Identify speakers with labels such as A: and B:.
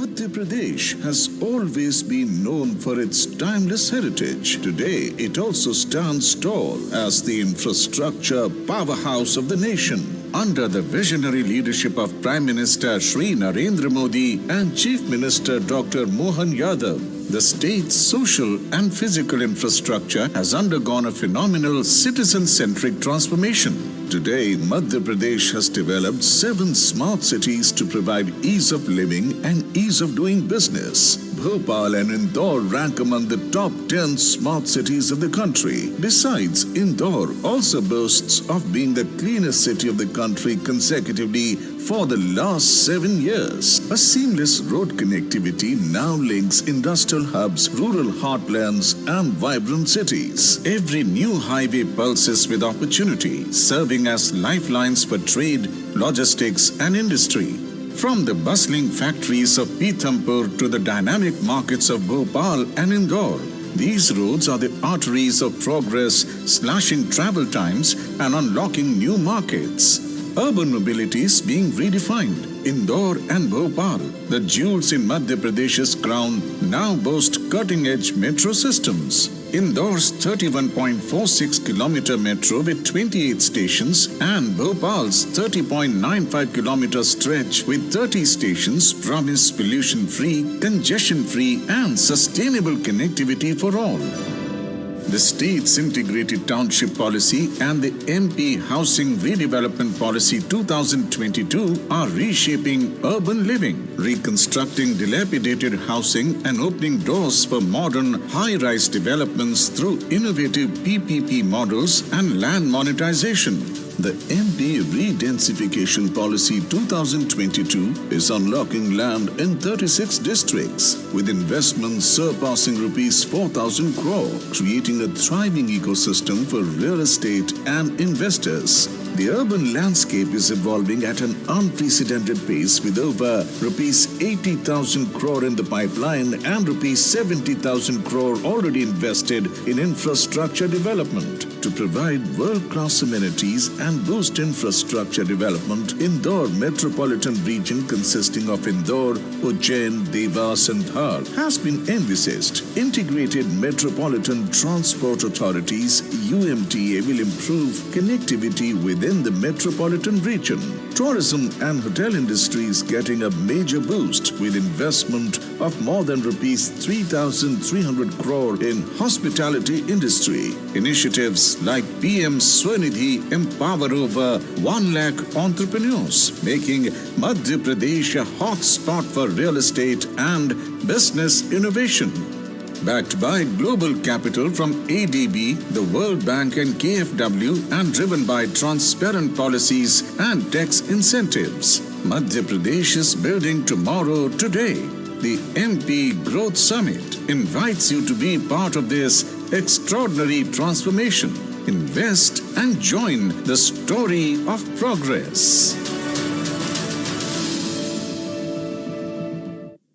A: Madhya Pradesh has always been known for its timeless heritage. Today, it also stands tall as the infrastructure powerhouse of the nation. Under the visionary leadership of Prime Minister Shri Narendra Modi and Chief Minister Dr. Mohan Yadav, the state's social and physical infrastructure has undergone a phenomenal citizen-centric transformation. Today, Madhya Pradesh has developed 7 smart cities to provide ease of living and ease of doing business. Bhopal and Indore rank among the top 10 smart cities of the country. Besides, Indore also boasts of being the cleanest city of the country consecutively for the last 7 years. A seamless road connectivity now links industrial hubs, rural heartlands, and vibrant cities. Every new highway pulses with opportunity, serving as lifelines for trade, logistics, and industry. From the bustling factories of Pithampur to the dynamic markets of Bhopal and Indore, these roads are the arteries of progress, slashing travel times and unlocking new markets. Urban mobility is being redefined. Indore and Bhopal, the jewels in Madhya Pradesh's crown, now boast cutting-edge metro systems. Indore's 31.46-kilometer metro with 28 stations and Bhopal's 30.95-kilometer stretch with 30 stations promise pollution-free, congestion-free and sustainable connectivity for all. The state's integrated township policy and the MP Housing Redevelopment Policy 2022 are reshaping urban living, reconstructing dilapidated housing and opening doors for modern high-rise developments through innovative PPP models and land monetization. The MP Redensification Policy 2022 is unlocking land in 36 districts with investments surpassing rupees 4,000 crore, creating a thriving ecosystem for real estate and investors. The urban landscape is evolving at an unprecedented pace with over rupees 80,000 crore in the pipeline and rupees 70,000 crore already invested in infrastructure development. To provide world-class amenities and boost infrastructure development, Indore metropolitan region consisting of Indore, Ujjain, Dewas and Dhar has been envisaged. Integrated Metropolitan Transport Authorities UMTA will improve connectivity within the metropolitan region. Tourism and hotel industry is getting a major boost with investment of more than rupees 3,300 crore in hospitality industry. Initiatives like PM Swanidhi empower over 1 lakh entrepreneurs, making Madhya Pradesh a hotspot for real estate and business innovation. Backed by global capital from ADB, the World Bank and KfW and driven by transparent policies and tax incentives, Madhya Pradesh is building tomorrow today. The MP Growth Summit invites you to be part of this extraordinary transformation. Invest and join the story of progress.